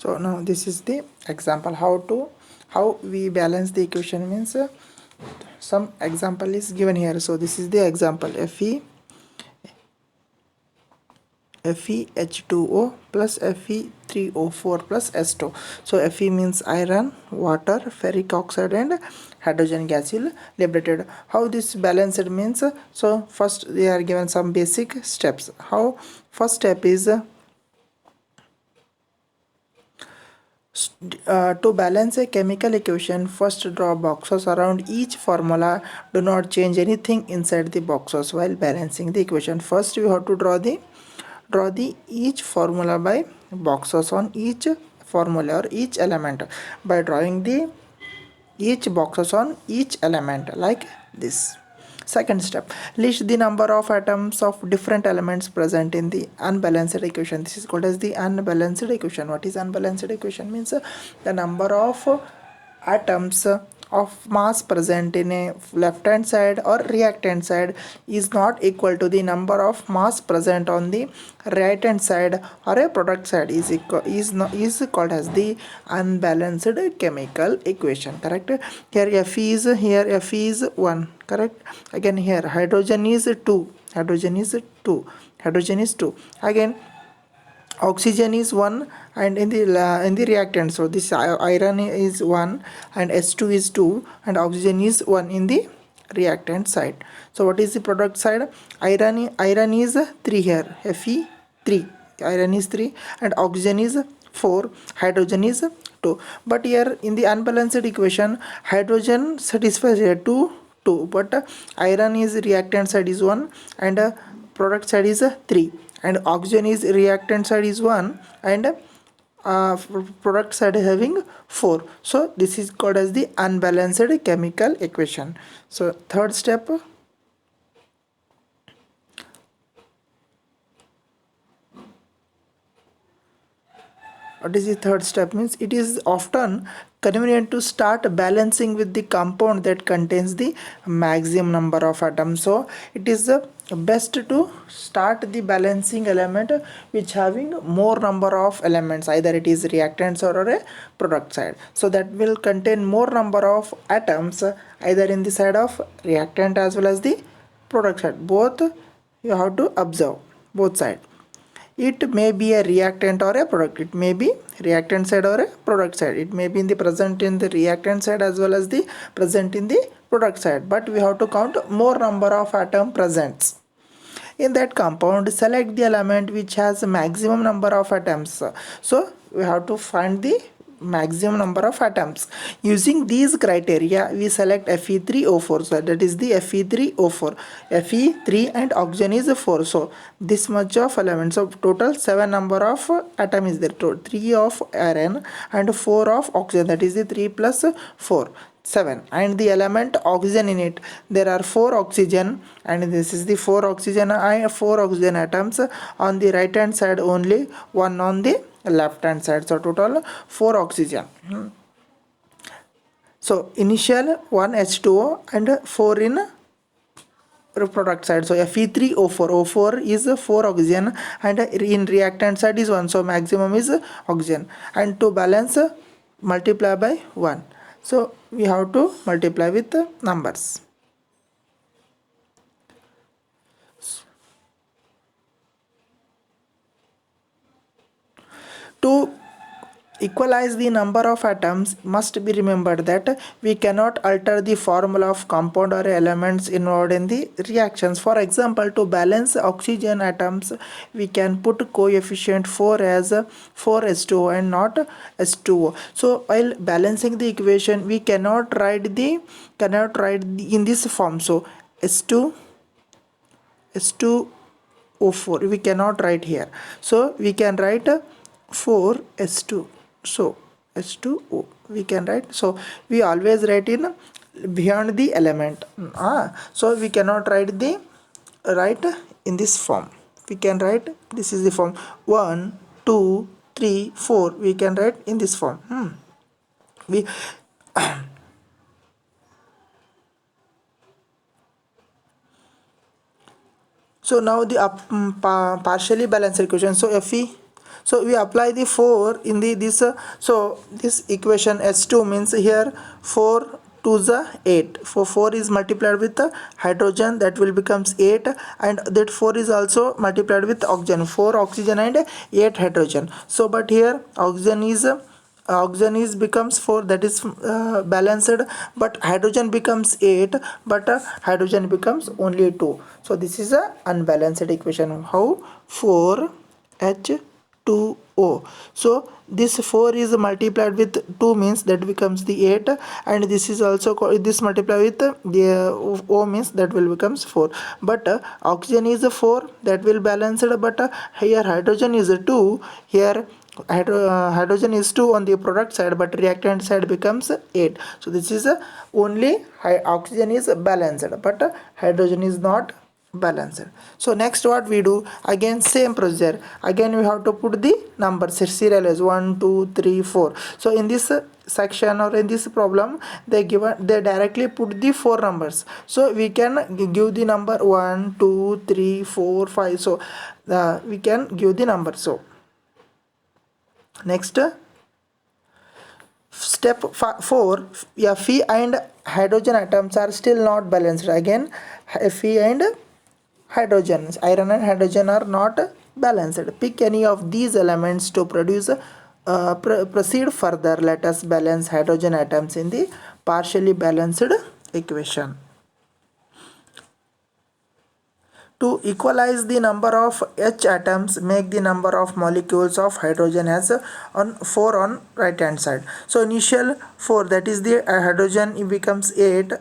So now this is the example how we balance the equation means some example is given here. So this is the example FeH2O plus Fe3O4 plus S2. So Fe means iron, water, ferric oxide and hydrogen gas is liberated. How this balanced means, so first they are given some basic steps. How first step is to balance a chemical equation, first draw boxes around each formula. Do not change anything inside the boxes while balancing the equation. First we have to draw the each formula by boxes on each formula or each element. By drawing the each boxes on each element like this. Second step, list the number of atoms of different elements present in the unbalanced equation. This is called as the unbalanced equation. What is unbalanced equation means? The number of atoms of mass present in a left hand side or react hand side is not equal to the number of mass present on the right hand side or a product side is called as the unbalanced chemical equation. Correct? Here Fe is 1. Correct? Again here hydrogen is 2. Hydrogen is 2. Again oxygen is 1 and in the reactant, so this iron is 1 and S2 is 2 and oxygen is 1 in the reactant side. So what is the product side? Iron is 3 here, Fe3, iron is 3 and oxygen is 4, hydrogen is 2. But here in the unbalanced equation hydrogen satisfies here 2, but iron is reactant side is 1 and product side is 3 and oxygen is reactant side is 1 and product side is having 4. So this is called as the unbalanced chemical equation. So third step, what is the third step means? It is often convenient to start balancing with the compound that contains the maximum number of atoms. So it is best to start the balancing element which having more number of elements, either it is reactants or a product side. So that will contain more number of atoms either in the side of reactant as well as the product side. Both you have to observe, both side. It may be a reactant or a product. It may be reactant side or a product side. It may be in the present in the reactant side as well as the present in the product side, but we have to count more number of atom presents in that compound. Select the element which has maximum number of atoms. So we have to find the maximum number of atoms. Using these criteria we select Fe3O4, so that is the Fe3O4, Fe3 and oxygen is 4. So this much of elements, so total 7 number of atom is there, 3 of iron and 4 of oxygen, that is the 3 plus 4, 7, and the element oxygen in it, there are 4 oxygen and this is the 4 oxygen, 4 oxygen atoms on the right hand side, only 1 on the left hand side, so total 4 oxygen. So initial 1 H2O and 4 in product side. So Fe3O4, O4 is 4 oxygen and in reactant side is 1, so maximum is oxygen, and to balance multiply by 1. So we have to multiply with the numbers. To equalize the number of atoms, must be remembered that we cannot alter the formula of compound or elements involved in the reactions. For example, to balance oxygen atoms, we can put coefficient 4 as 4H2O and not H2O. So while balancing the equation, we cannot write in this form. So H2O4 we cannot write here. So we can write 4S2. So H2O we can write. So we always write in beyond the element. So we cannot write in this form. We can write, this is the form 1, 2, 3, 4. We can write in this form. We so now the partially balanced equation. So So we apply the 4 in the this so this equation H2 means here 4 2 is 8. For 4 is multiplied with hydrogen, that will becomes 8, and that 4 is also multiplied with oxygen, 4 oxygen and 8 hydrogen. So but here oxygen is becomes 4, that is balanced, but hydrogen becomes 8, but hydrogen becomes only 2. So this is a unbalanced equation. How? 4H2O. So this 4 is multiplied with 2 means that becomes the 8, and this is also this multiplied with the O means that will becomes 4. But oxygen is a 4, that will balance it, but here hydrogen is a 2. Here hydrogen is 2 on the product side, but reactant side becomes 8. So this is only oxygen is balanced, but hydrogen is not balanced. So next what we do, again same procedure, again we have to put the numbers serial as 1 2 3 4. So in this section or in this problem, they directly put the 4 numbers, so we can give the number 1 2 3 4 5. So we can give the number. So next step 4, Fe and hydrogen atoms are still not balanced. Again Fe and hydrogen, iron and hydrogen are not balanced. Pick any of these elements to produce proceed further. Let us balance hydrogen atoms in the partially balanced equation. To equalize the number of H atoms, make the number of molecules of hydrogen as on 4 on right hand side. So initial 4, that is the hydrogen, it becomes 8,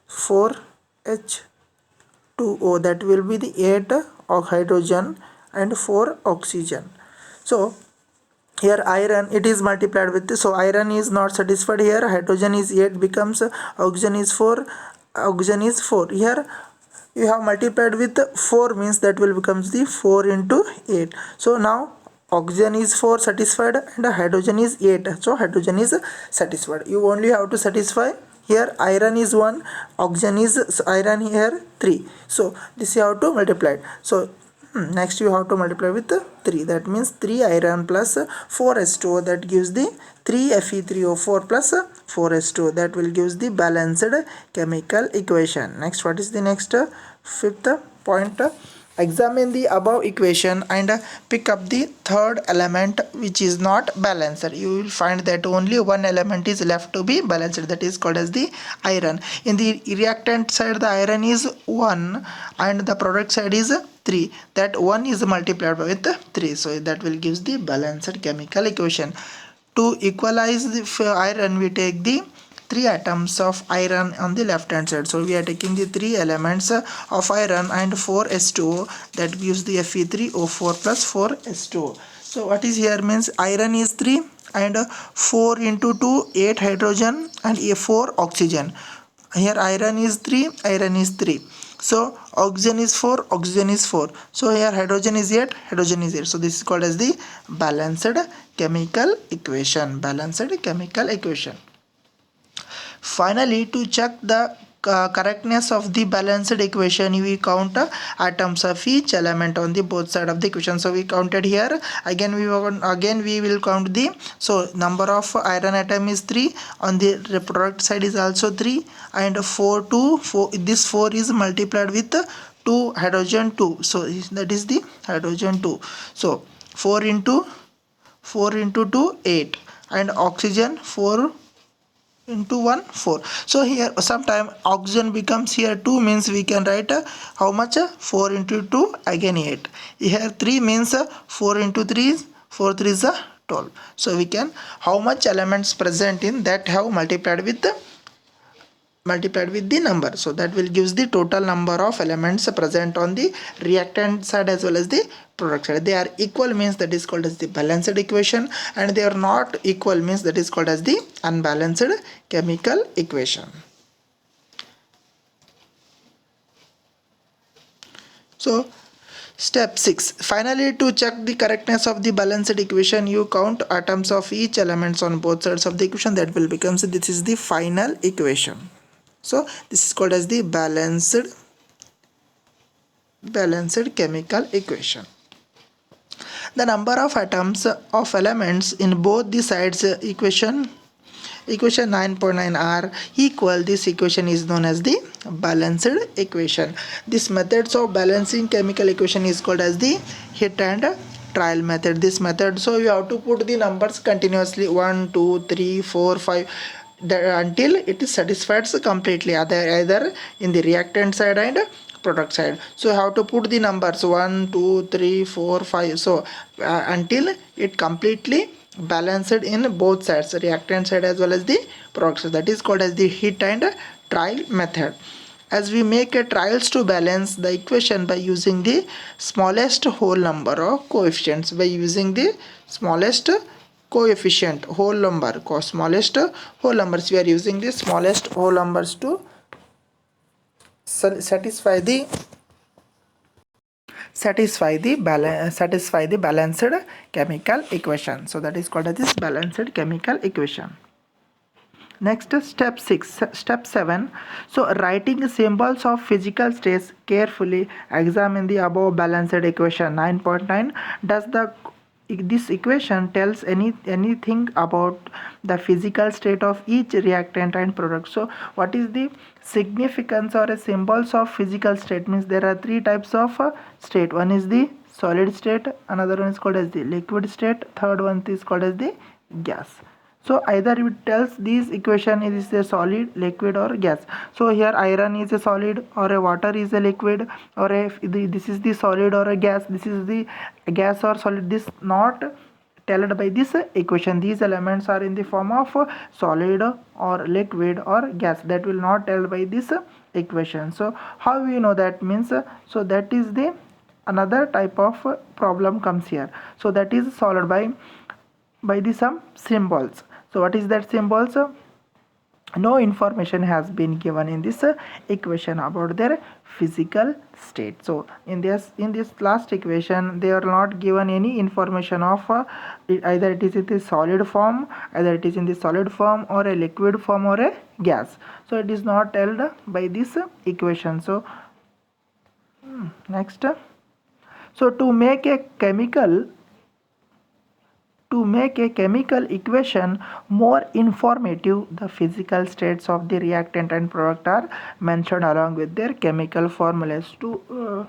4H2O, that will be the 8 of hydrogen and 4 oxygen. So here iron, it is multiplied with this, so iron is not satisfied. Here hydrogen is 8 becomes oxygen is 4, oxygen is 4. Here you have multiplied with 4 means that will becomes the 4 into 8. So now oxygen is 4 satisfied and hydrogen is 8, so hydrogen is satisfied. You only have to satisfy. Here iron is 1, oxygen is iron here 3. So this you have to multiply. So next you have to multiply with 3, that means 3 iron plus 4H2O, that gives the 3Fe3O4 plus 4H2O, that will gives the balanced chemical equation. Next, what is the next fifth point? Examine the above equation and pick up the third element which is not balanced. You will find that only one element is left to be balanced, that is called as the iron. In the reactant side the iron is 1 and the product side is 3, that 1 is multiplied with 3, so that will gives the balanced chemical equation. To equalize the iron, we take the 3 atoms of iron on the left hand side. So we are taking the 3 elements of iron and 4H2O, that gives the Fe3O4 plus 4H2O. So what is here means iron is 3 and 4 into 2 8 hydrogen and 4 oxygen. Here iron is 3, iron is 3. So oxygen is 4, oxygen is 4. So here hydrogen is 8, hydrogen is 8. So this is called as the balanced chemical equation. Balanced chemical equation. Finally, to check the correctness of the balanced equation, we count atoms of each element on the both side of the equation. So we counted here. Again we will count the, so number of iron atom is 3, on the product side is also 3, and 4 this 4 is multiplied with 2 hydrogen 2, so that is the hydrogen 2. So 4 into 2 8, and oxygen 4 into 1 4. So here sometime oxygen becomes here 2 means we can write how much 4 into 2, again 8. Here 3 means 4 into 3 4 3 is 12. So we can how much elements present in that have multiplied with the number, so that will gives the total number of elements present on the reactant side as well as the product side. They are equal means that is called as the balanced equation, and they are not equal means that is called as the unbalanced chemical equation. So step 6, finally, to check the correctness of the balanced equation, you count atoms of each elements on both sides of the equation, that will become, so this is the final equation. So this is called as the balanced chemical equation. The number of atoms of elements in both the sides equation 9.9 are equal. This equation is known as the balanced equation. This methods of balancing chemical equation is called as the hit and trial method. This method, so you have to put the numbers continuously 1 2 3 4 5 until it is satisfied completely, either in the reactant side and product side. So you have to put the numbers 1 2 3 4 5, so until it completely balanced in both sides, reactant side as well as the product side. That is called as the hit and trial method. As we make a trials to balance the equation by using the smallest whole number of coefficients, by using the smallest coefficient whole number, smallest whole numbers, we are using the smallest whole numbers to satisfy the satisfy the balanced chemical equation. So that is called as this balanced chemical equation. Next, step 6. Step 7. So writing symbols of physical states, carefully examine the above balanced equation 9.9. Does this equation tells anything about the physical state of each reactant and product? So what is the significance or a symbols of physical state? Means there are three types of state. One is the solid state, another one is called as the liquid state, third one is called as the gas. So either it tells this equation is a solid, liquid or gas. So here iron is a solid, or a water is a liquid, or this is the solid or a gas, this is the gas or solid. This not told by this equation. These elements are in the form of solid or liquid or gas. That will not tell by this equation. So how we know that? Means so that is the another type of problem comes here. So that is solved by the some symbols. So what is that symbols? No information has been given in this equation about their physical state. So in this last equation they are not given any information of either it is in the solid form, either it is in the solid form or a liquid form or a gas. So it is not held by this equation. So next, so to make a chemical equation more informative, the physical states of the reactant and product are mentioned along with their chemical formulas. To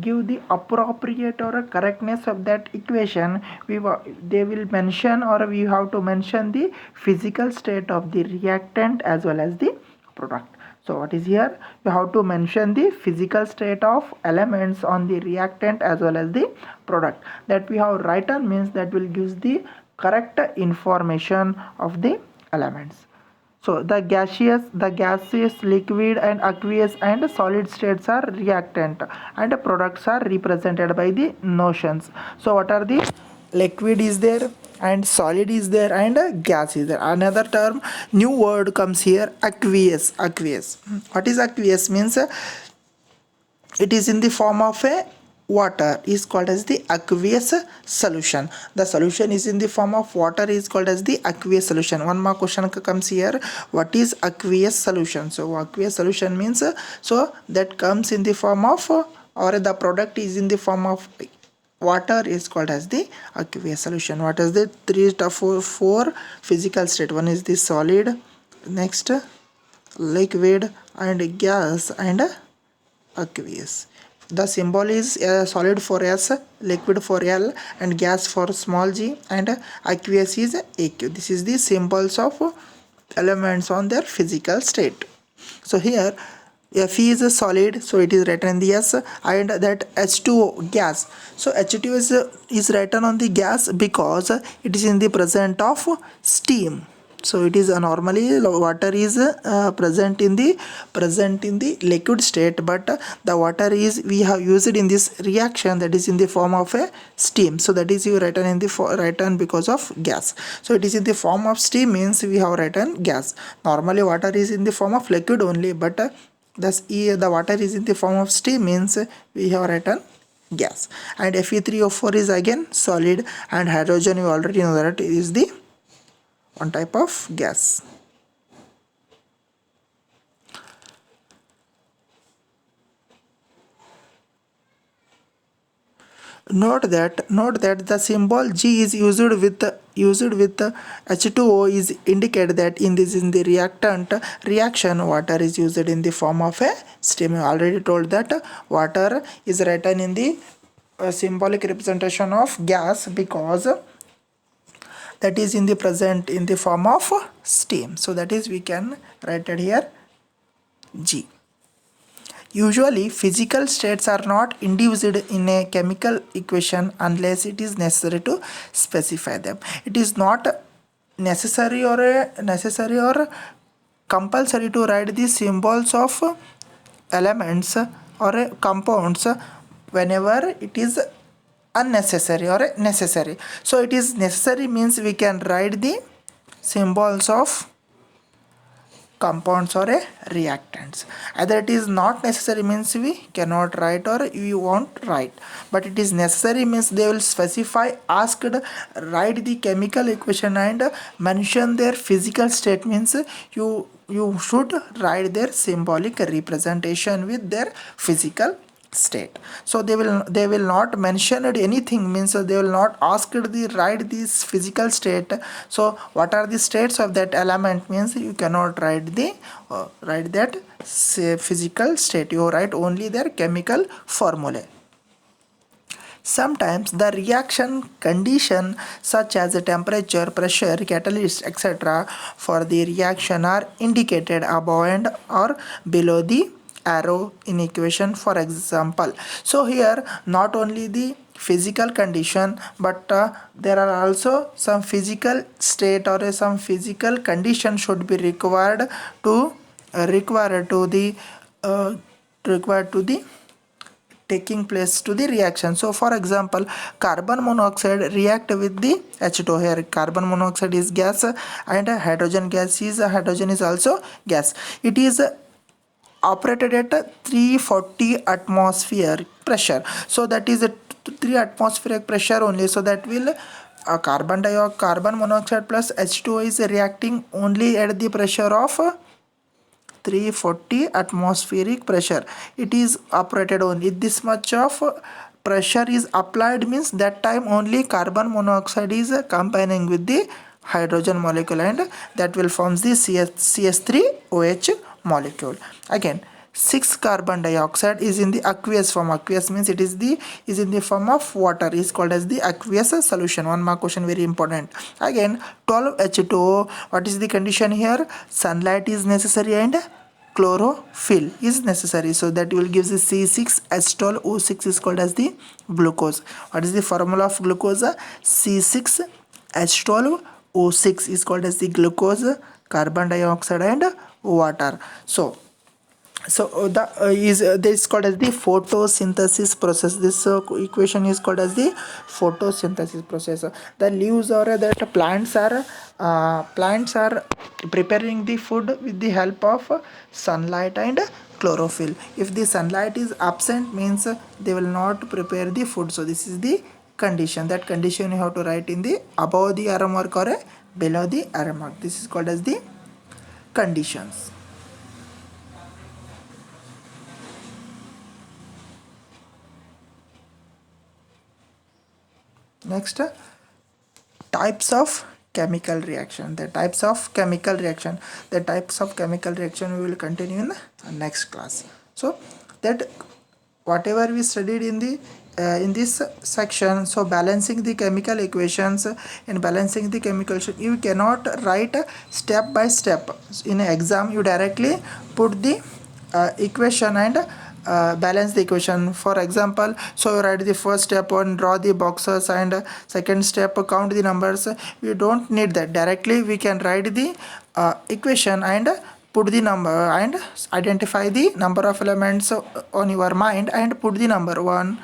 give the appropriate or a correctness of that equation, they will mention, or we have to mention the physical state of the reactant as well as the product. So what is here? You have to mention the physical state of elements on the reactant as well as the product. That we have written means that will give the correct information of the elements. So the gaseous, liquid and aqueous and solid states are reactant, and products are represented by the notions. So what are the liquid is there, and solid is there, and gas is there. Another term, new word comes here, aqueous. What is aqueous? Means it is in the form of a water, is called as the aqueous solution. The solution is in the form of water, is called as the aqueous solution. One more question comes here, what is aqueous solution? So aqueous solution means so that comes in the form of or the product is in the form of water, is called as the aqueous solution. What is the four physical state? One is the solid, next liquid and gas and aqueous. The symbol is solid for S, liquid for L, and gas for small g, and aqueous is AQ. This is the symbols of elements on their physical state. So here Fe is a solid, so it is written in the S, and that H2O gas. So H2O is written on the gas because it is in the present of steam. So it is normally water is present in the liquid state, but the water is we have used in this reaction, that is in the form of a steam. So that is you written in the written because of gas. So it is in the form of steam means we have written gas. Normally water is in the form of liquid only, but thus the water is in the form of steam means we have written gas. And Fe3O4 is again solid, and hydrogen you already know that it is the one type of gas. Note that the symbol G is used with H2O is indicate that in the reactant reaction water is used in the form of a steam. I already told that water is written in the symbolic representation of gas because that is in the present in the form of steam. So that is we can write it here G. Usually, physical states are not induced in a chemical equation unless it is necessary to specify them. It is not necessary or compulsory to write the symbols of elements or compounds whenever it is unnecessary or necessary. So it is necessary means we can write the symbols of compounds or reactants. Either it is not necessary means we cannot write or we won't write, but it is necessary means they will specify asked write the chemical equation and mention their physical state means you should write their symbolic representation with their physical state. So they will not mention anything means they will not ask the write this physical state. So what are the states of that element means you cannot write the write that say physical state, you write only their chemical formulae. Sometimes the reaction condition such as the temperature, pressure, catalyst, etc. for the reaction are indicated above and or below the arrow in equation, for example. So here not only the physical condition but there are also some physical state or some physical condition should be required to uh, required to the taking place to the reaction. So for example, carbon monoxide react with the H2O. Here carbon monoxide is gas and hydrogen is also gas. It is operated at 340 atmosphere pressure. So that is a 3 atmospheric pressure only. So that will carbon monoxide plus H2O is reacting only at the pressure of 340 atmospheric pressure. It is operated only this much of pressure is applied means that time only carbon monoxide is combining with the hydrogen molecule and that will form the CS3OH molecule. Again 6 carbon dioxide is in the aqueous form. Aqueous means it is in the form of water, is called as the aqueous solution. One more question, very important. Again 12 H2O. What is the condition here? Sunlight is necessary and chlorophyll is necessary. So that will give the C6H12O6 is called as the glucose. What is the formula of glucose? C6H12O6 is called as the glucose, carbon dioxide and water. So this is called as the photosynthesis process. This equation is called as the photosynthesis process. The leaves or that plants are preparing the food with the help of sunlight and chlorophyll. If the sunlight is absent means they will not prepare the food. So this is the condition. That condition you have to write in the above the arrow mark or below the arrow mark. This is called as the conditions. Next, types of chemical reaction. The types of chemical reaction we will continue in the next class. So that whatever we studied in this section, so balancing the chemical equations, in balancing the chemical you cannot write step by step. In an exam you directly put the equation and balance the equation. For example, so you write the first step on draw the boxes and second step count the numbers. We don't need that. Directly we can write the equation and put the number and identify the number of elements on your mind and put the number 1,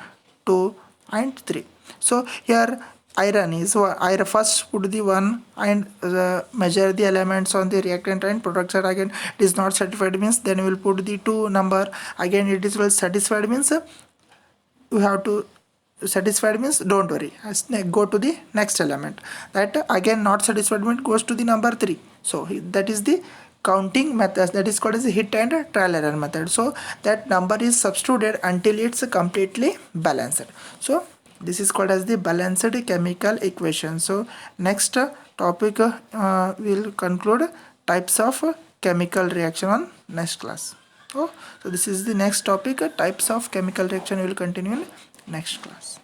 2 and 3. So here iron is iron, first put the 1 and measure the elements on the reactant and product side. Again it is not satisfied means then we will put the 2 number. Again it is well satisfied means you have to satisfied means don't worry, go to the next element. That again not satisfied means goes to the number 3. So that is the counting method, that is called as a hit and trial error method. So that number is substituted until it's completely balanced. So This is called as the balanced chemical equation. So next topic will conclude types of chemical reaction on next class. Oh, so this is the next topic, types of chemical reaction will continue in next class.